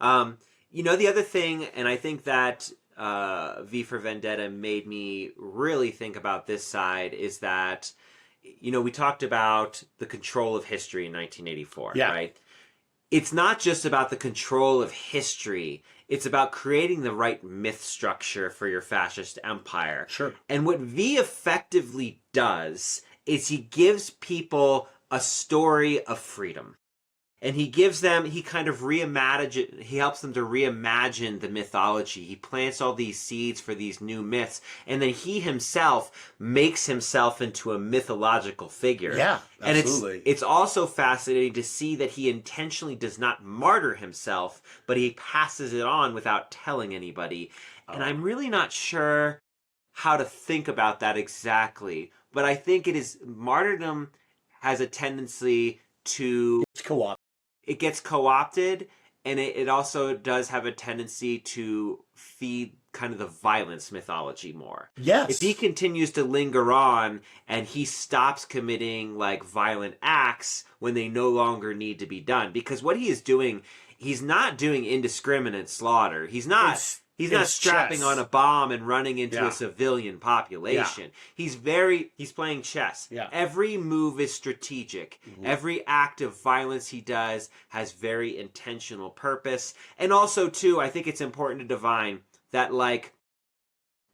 The other thing, and I think that V for Vendetta made me really think about this side, is that, we talked about the control of history in 1984, right? It's not just about the control of history. It's about creating the right myth structure for your fascist empire. Sure. And what V effectively does is he gives people a story of freedom. And he helps them to reimagine the mythology. He plants all these seeds for these new myths, and then he himself makes himself into a mythological figure. Yeah, absolutely. And it's also fascinating to see that he intentionally does not martyr himself, but he passes it on without telling anybody. And I'm really not sure how to think about that exactly, but I think martyrdom has a tendency to... It gets co-opted, and it also does have a tendency to feed kind of the violence mythology more. Yes. If he continues to linger on and he stops committing like violent acts when they no longer need to be done, because what he is doing, he's not doing indiscriminate slaughter. He's not strapping on a bomb and running into a civilian population. He's playing chess. Every move is strategic. Every act of violence he does has very intentional purpose. And also, too, I think it's important to divine that, like,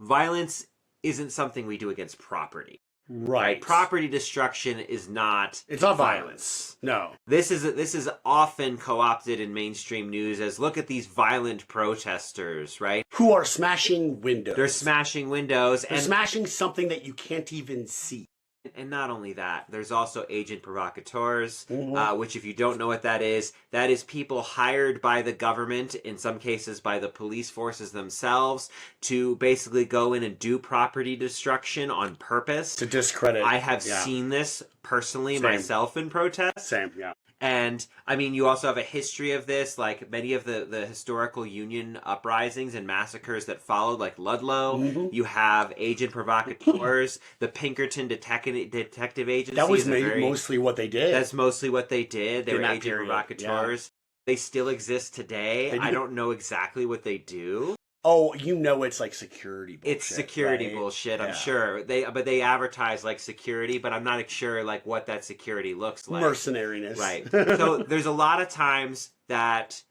violence isn't something we do against property. Right. Property destruction is not... It's not violence. No. This is often co-opted in mainstream news as, look at these violent protesters, right? Who are smashing windows. They're smashing windows. They're smashing something that you can't even see. And not only that, there's also agent provocateurs, which, if you don't know what that is people hired by the government, in some cases by the police forces themselves, to basically go in and do property destruction on purpose. To discredit. I have seen this personally myself in protests. Same, yeah. And, I mean, you also have a history of this, like many of the historical Union uprisings and massacres that followed, like Ludlow. You have agent provocateurs, the Pinkerton detective agency. That was mostly what they did. That's mostly what they did. They were agent provocateurs. Yeah. They still exist today. I don't know exactly what they do. Oh, it's like security bullshit. It's security bullshit, I'm sure. They advertise like security, but I'm not sure like what that security looks like. Mercenariness. Right. So there's a lot of times that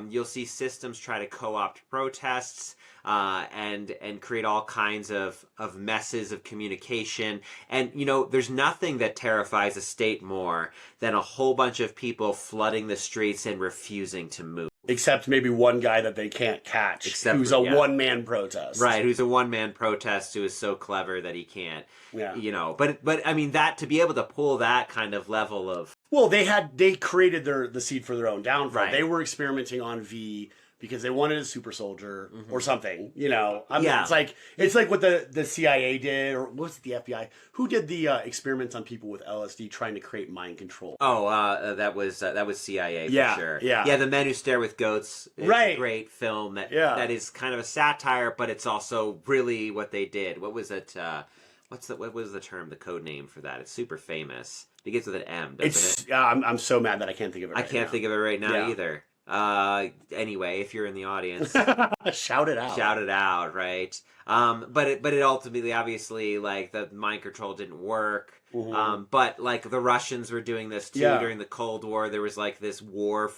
you'll see systems try to co-opt protests and create all kinds of messes of communication. And, there's nothing that terrifies a state more than a whole bunch of people flooding the streets and refusing to move. Except maybe one guy that they can't catch, who's a one-man protest. Right, who's a one-man protest who is so clever that he can't, But I mean, that to be able to pull that kind of level of... Well, they created the seed for their own downfall. Right. They were experimenting on V because they wanted a super soldier or something, It's like what the CIA did, or what was it, the FBI? Who did the experiments on people with LSD trying to create mind control? Oh, that was CIA for sure. Yeah, The Men Who Stare with Goats is a great film that is kind of a satire, but it's also really what they did. What was it? What was the term, the code name for that? It's super famous. It begins with an M, doesn't it? I'm so mad that I can't think of it. I can't think of it right now either. Anyway, if you're in the audience, shout it out, right? But it ultimately, obviously, like, the mind control didn't work. But like the Russians were doing this too during the Cold War. There was like this war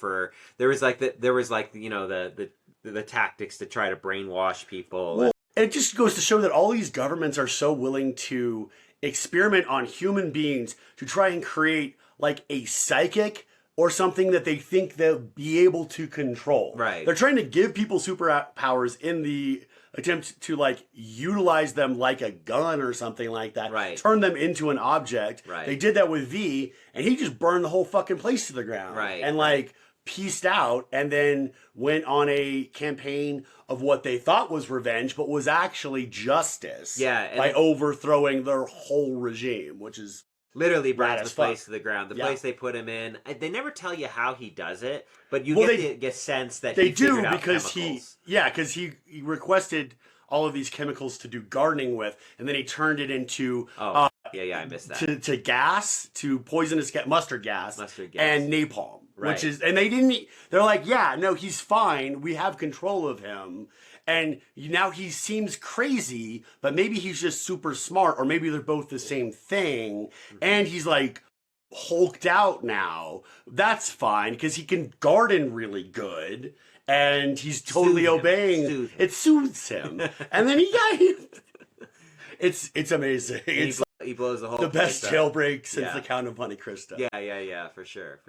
the tactics to try to brainwash people. Well, it just goes to show that all these governments are so willing to experiment on human beings to try and create like a psychic or something that they think they'll be able to control. Right. They're trying to give people superpowers in the attempt to like utilize them like a gun or something like that. Right. Turn them into an object. Right. They did that with V, and he just burned the whole fucking place to the ground. Right. And like pieced out, and then went on a campaign of what they thought was revenge, but was actually justice. Yeah. By overthrowing their whole regime, which is literally burns the place to the ground. The place they put him in. They never tell you how he does it, but you get the sense that they he figured out because chemicals. because he requested all of these chemicals to do gardening with, and then he turned it into I missed that to gas, to poisonous mustard gas, and napalm. Right. Which is, and they're like, yeah, no, he's fine. We have control of him. And now he seems crazy, but maybe he's just super smart, or maybe they're both the same thing. And he's like hulked out now. That's fine, because he can garden really good. And he's totally obeying. It soothes him. And then it's amazing. It's he blows the whole the best place up. jailbreak since the Count of Monte Cristo. Yeah, for sure.